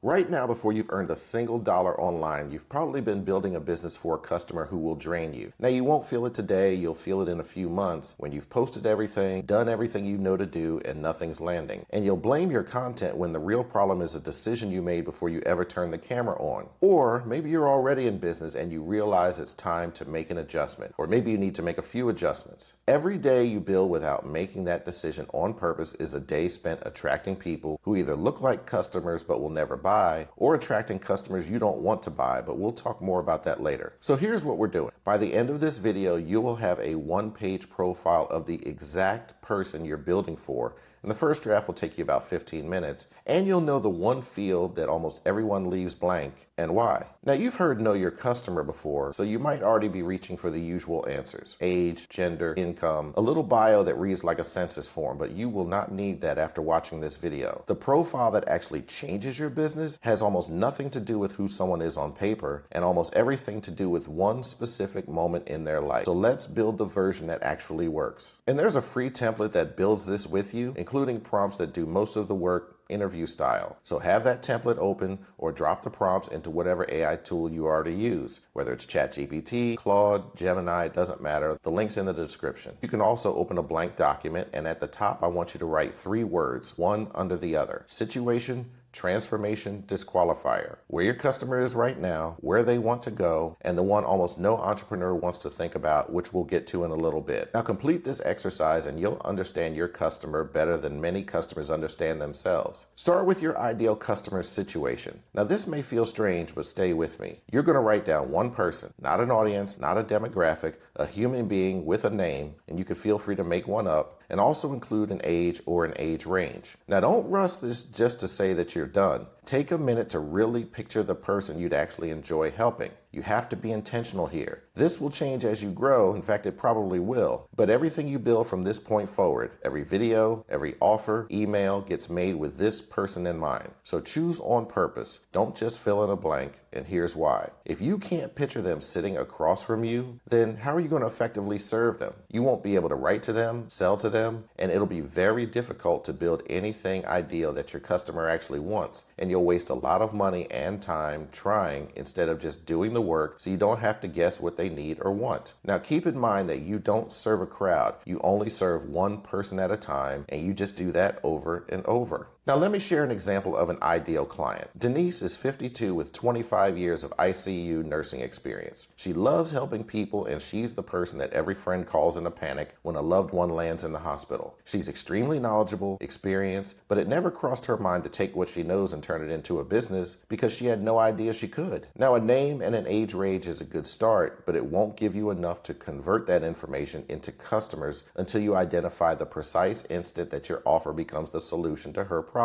Right now, before you've earned a single dollar online, you've probably been building a business for a customer who will drain you. Now, you won't feel it today, you'll feel it in a few months when you've posted everything, done everything you know to do, and nothing's landing. And you'll blame your content when the real problem is a decision you made before you ever turned the camera on. Or maybe you're already in business and you realize it's time to make an adjustment. Or maybe you need to make a few adjustments. Every day you build without making that decision on purpose is a day spent attracting people who either look like customers but will never buy, or attracting customers you don't want to buy, but we'll talk more about that later. So here's what we're doing. By the end of this video, you will have a one-page profile of the exact person you're building for, and the first draft will take you about 15 minutes, and you'll know the one field that almost everyone leaves blank and why. Now, you've heard know your customer before, so you might already be reaching for the usual answers: age, gender, income, a little bio that reads like a census form, but you will not need that after watching this video. The profile that actually changes your business has almost nothing to do with who someone is on paper and almost everything to do with one specific moment in their life. So let's build the version that actually works. And there's a free template that builds this with you, including prompts that do most of the work interview style. So have that template open or drop the prompts into whatever AI tool you already use, whether it's ChatGPT, Claude, Gemini, it doesn't matter. The link's in the description. You can also open a blank document, and at the top I want you to write 3 words, one under the other: situation, transformation, disqualifier. Where your customer is right now, where they want to go, and the one almost no entrepreneur wants to think about, which we'll get to in a little bit. Now complete this exercise and you'll understand your customer better than many customers understand themselves. Start with your ideal customer's situation. Now this may feel strange, but stay with me. You're going to write down one person, not an audience, not a demographic, a human being with a name, and you can feel free to make one up, and also include an age or an age range. Now don't rush this just to say that you're done. Take a minute to really picture the person you'd actually enjoy helping. You have to be intentional here. This will change as you grow. In fact, it probably will. But everything you build from this point forward, every video, every offer, email gets made with this person in mind. So choose on purpose. Don't just fill in a blank, and here's why. If you can't picture them sitting across from you, then how are you going to effectively serve them? You won't be able to write to them, sell to them, and it'll be very difficult to build anything ideal that your customer actually wants. And you'll waste a lot of money and time trying instead of just doing the work, so you don't have to guess what they need or want. Now keep in mind that you don't serve a crowd. You only serve one person at a time, and you just do that over and over. Now let me share an example of an ideal client. Denise is 52 with 25 years of ICU nursing experience. She loves helping people, and she's the person that every friend calls in a panic when a loved one lands in the hospital. She's extremely knowledgeable, experienced, but it never crossed her mind to take what she knows and turn it into a business because she had no idea she could. Now a name and an age range is a good start, but it won't give you enough to convert that information into customers until you identify the precise instant that your offer becomes the solution to her problem.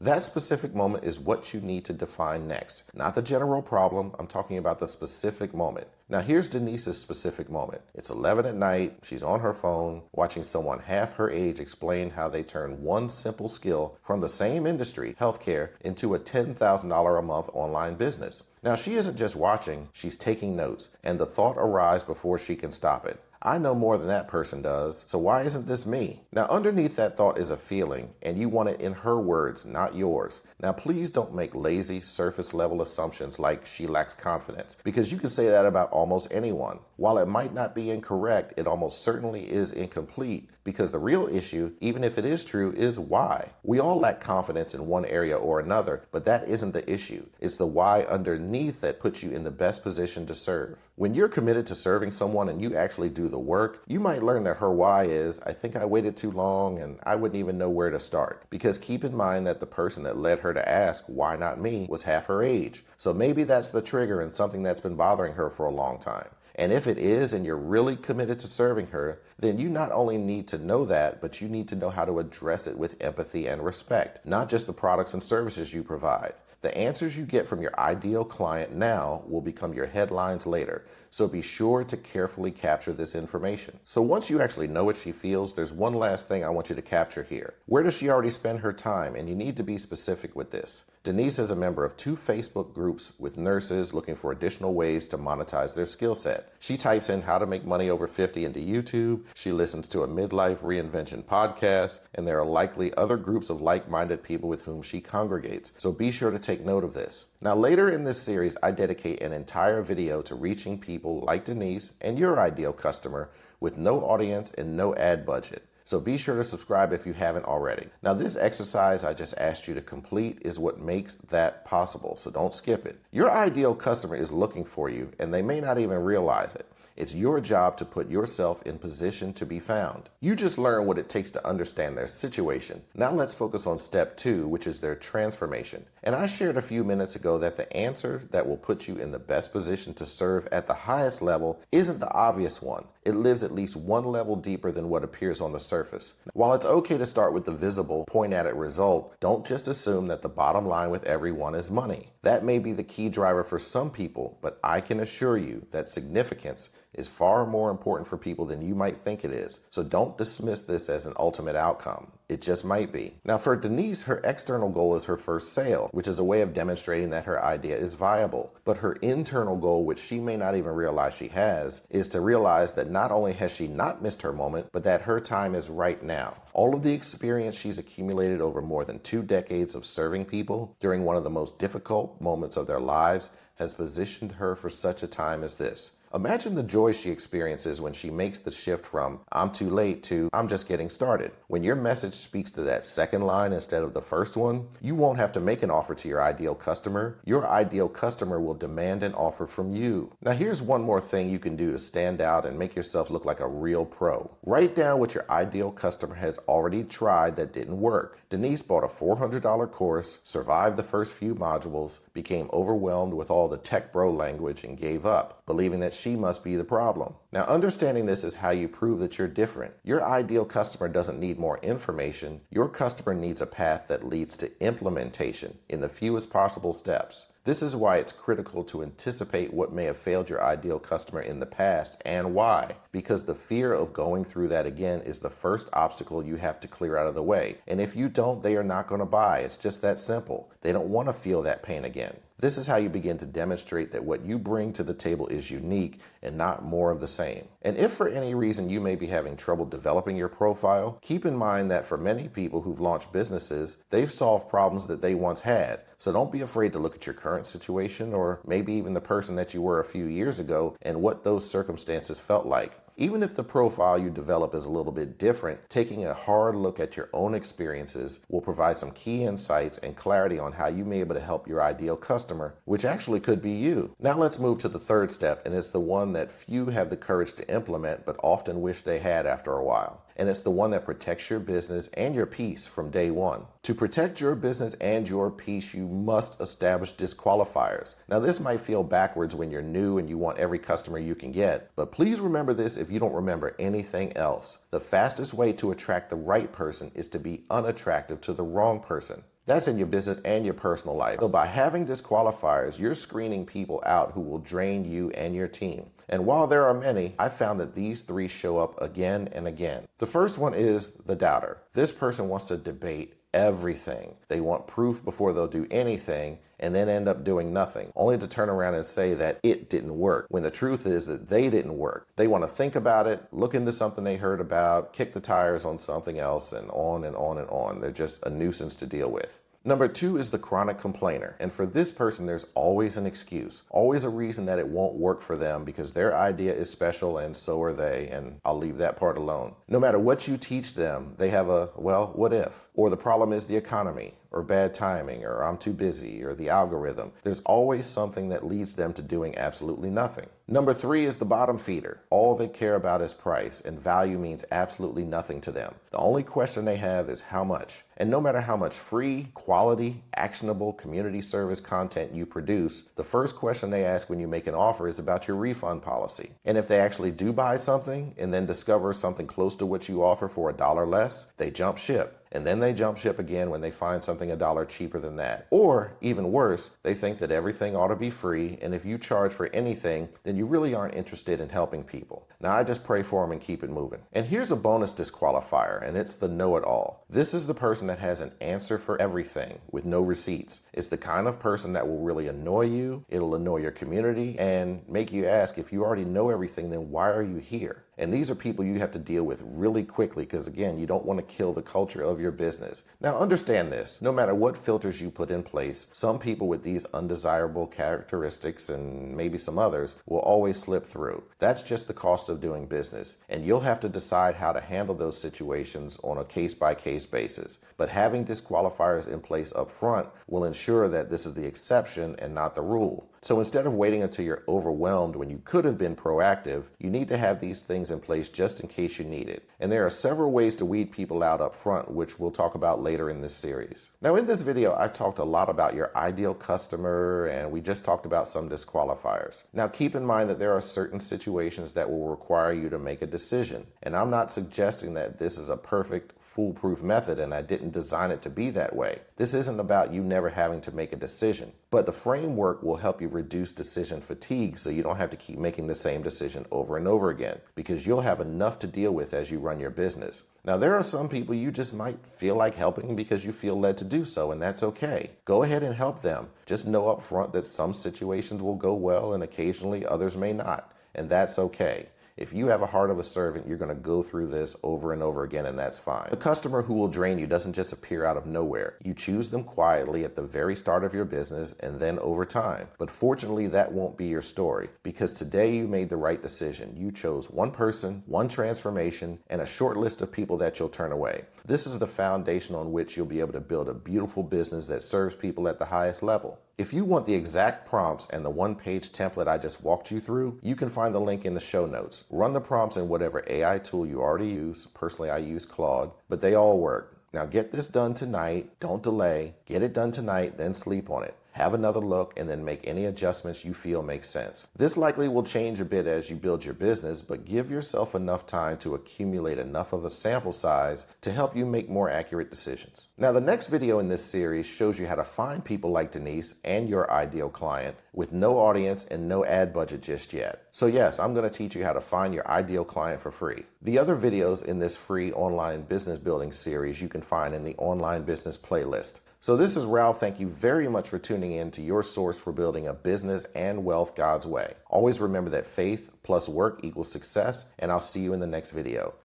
That specific moment is what you need to define next. Not the general problem, I'm talking about the specific moment. Now here's Denise's specific moment. It's 11 at night, she's on her phone, watching someone half her age explain how they turn one simple skill from the same industry, healthcare, into a $10,000 a month online business. Now she isn't just watching, she's taking notes, and the thought arrives before she can stop it. I know more than that person does, so why isn't this me? Now underneath that thought is a feeling, and you want it in her words, not yours. Now please don't make lazy, surface level assumptions like she lacks confidence, because you can say that about almost anyone. While it might not be incorrect, it almost certainly is incomplete, because the real issue, even if it is true, is why. We all lack confidence in one area or another, but that isn't the issue. It's the why underneath that puts you in the best position to serve. When you're committed to serving someone and you actually do the work, you might learn that her why is, I think I waited too long and I wouldn't even know where to start. Because keep in mind that the person that led her to ask, why not me, was half her age. So maybe that's the trigger and something that's been bothering her for a long time. And if it is, and you're really committed to serving her, then you not only need to know that, but you need to know how to address it with empathy and respect, not just the products and services you provide. The answers you get from your ideal client now will become your headlines later, so be sure to carefully capture this information. So once you actually know what she feels, there's one last thing I want you to capture here. Where does she already spend her time? And you need to be specific with this. Denise is a member of 2 Facebook groups with nurses looking for additional ways to monetize their skill set. She types in how to make money over 50 into YouTube, she listens to a midlife reinvention podcast, and there are likely other groups of like-minded people with whom she congregates. So be sure to take note of this. Now later in this series, I dedicate an entire video to reaching people like Denise and your ideal customer with no audience and no ad budget. So be sure to subscribe if you haven't already. Now this exercise I just asked you to complete is what makes that possible, so don't skip it. Your ideal customer is looking for you and they may not even realize it. It's your job to put yourself in position to be found. You just learn what it takes to understand their situation. Now let's focus on step 2, which is their transformation. And I shared a few minutes ago that the answer that will put you in the best position to serve at the highest level isn't the obvious one. It lives at least one level deeper than what appears on the surface. While it's okay to start with the visible, point-at-it result, don't just assume that the bottom line with everyone is money. That may be the key driver for some people, but I can assure you that significance is far more important for people than you might think it is. So don't dismiss this as an ultimate outcome. It just might be. Now for Denise, her external goal is her first sale, which is a way of demonstrating that her idea is viable. But her internal goal, which she may not even realize she has, is to realize that not only has she not missed her moment, but that her time is right now. All of the experience she's accumulated over more than 2 decades of serving people during one of the most difficult moments of their lives has positioned her for such a time as this. Imagine the joy she experiences when she makes the shift from "I'm too late" to "I'm just getting started." When your message speaks to that second line instead of the first one, you won't have to make an offer to your ideal customer. Your ideal customer will demand an offer from you. Now here's one more thing you can do to stand out and make yourself look like a real pro. Write down what your ideal customer has already tried that didn't work. Denise bought a $400 course, survived the first few modules, became overwhelmed with all the tech bro language and gave up, believing that she must be the problem. Now, understanding this is how you prove that you're different. Your ideal customer doesn't need more information. Your customer needs a path that leads to implementation in the fewest possible steps. This is why it's critical to anticipate what may have failed your ideal customer in the past and why. Because the fear of going through that again is the first obstacle you have to clear out of the way. And if you don't, they are not going to buy. It's just that simple. They don't want to feel that pain again. This is how you begin to demonstrate that what you bring to the table is unique and not more of the same. And if for any reason you may be having trouble developing your profile, keep in mind that for many people who've launched businesses, they've solved problems that they once had. So don't be afraid to look at your current situation or maybe even the person that you were a few years ago and what those circumstances felt like. Even if the profile you develop is a little bit different, taking a hard look at your own experiences will provide some key insights and clarity on how you may be able to help your ideal customer, which actually could be you. Now let's move to the third step, and it's the one that few have the courage to implement but often wish they had after a while. And it's the one that protects your business and your peace from day one. To protect your business and your peace, you must establish disqualifiers. Now, this might feel backwards when you're new and you want every customer you can get, but please remember this if you don't remember anything else. The fastest way to attract the right person is to be unattractive to the wrong person. That's in your business and your personal life. So by having disqualifiers, you're screening people out who will drain you and your team. And while there are many, I found that these 3 show up again and again. The first one is the doubter. This person wants to debate everything. They want proof before they'll do anything and then end up doing nothing, only to turn around and say that it didn't work, when the truth is that they didn't work. They want to think about it, look into something they heard about, kick the tires on something else, and on and on and on. They're just a nuisance to deal with. Number 2 is the chronic complainer. And for this person, there's always an excuse, always a reason that it won't work for them because their idea is special and so are they, and I'll leave that part alone. No matter what you teach them, they have a, well, what if? Or the problem is the economy, or bad timing, or I'm too busy, or the algorithm. There's always something that leads them to doing absolutely nothing. Number 3 is the bottom feeder. All they care about is price, and value means absolutely nothing to them. The only question they have is how much. And no matter how much free, quality, actionable community service content you produce, the first question they ask when you make an offer is about your refund policy. And if they actually do buy something and then discover something close to what you offer for $1 less, they jump ship. and then they jump ship again when they find something a dollar cheaper than that. Or, even worse, they think that everything ought to be free, and if you charge for anything, then you really aren't interested in helping people. Now, I just pray for them and keep it moving. And here's a bonus disqualifier, and it's the know-it-all. This is the person that has an answer for everything with no receipts. It's the kind of person that will really annoy you, it'll annoy your community, and make you ask, if you already know everything, then why are you here? And these are people you have to deal with really quickly because, again, you don't want to kill the culture of your business. Now, understand this. No matter what filters you put in place, some people with these undesirable characteristics and maybe some others will always slip through. That's just the cost of doing business. And you'll have to decide how to handle those situations on a case-by-case basis. But having disqualifiers in place up front will ensure that this is the exception and not the rule. So instead of waiting until you're overwhelmed when you could have been proactive, you need to have these things in place just in case you need it. And there are several ways to weed people out up front, which we'll talk about later in this series. Now, in this video, I talked a lot about your ideal customer, and we just talked about some disqualifiers. Now, keep in mind that there are certain situations that will require you to make a decision. And I'm not suggesting that this is a perfect, foolproof method, and I didn't design it to be that way. This isn't about you never having to make a decision, but the framework will help you reduce decision fatigue so you don't have to keep making the same decision over and over again, because you'll have enough to deal with as you run your business. Now, there are some people you just might feel like helping because you feel led to do so, and that's okay. Go ahead and help them. Just know up front that some situations will go well and occasionally others may not, and that's okay. If you have a heart of a servant, you're going to go through this over and over again, and that's fine. The customer who will drain you doesn't just appear out of nowhere. You choose them quietly at the very start of your business and then over time. But fortunately, that won't be your story, because today you made the right decision. You chose one person, one transformation, and a short list of people that you'll turn away. This is the foundation on which you'll be able to build a beautiful business that serves people at the highest level. If you want the exact prompts and the one-page template I just walked you through, you can find the link in the show notes. Run the prompts in whatever AI tool you already use. Personally, I use Claude, but they all work. Now get this done tonight. Don't delay. Get it done tonight, then sleep on it. Have another look and then make any adjustments you feel make sense. This likely will change a bit as you build your business, but give yourself enough time to accumulate enough of a sample size to help you make more accurate decisions. Now, the next video in this series shows you how to find people like Denise and your ideal client with no audience and no ad budget just yet. So yes, I'm going to teach you how to find your ideal client for free. The other videos in this free online business building series you can find in the online business playlist. So this is Ralph. Thank you very much for tuning in to your source for building a business and wealth God's way. Always remember that faith plus work equals success, and I'll see you in the next video.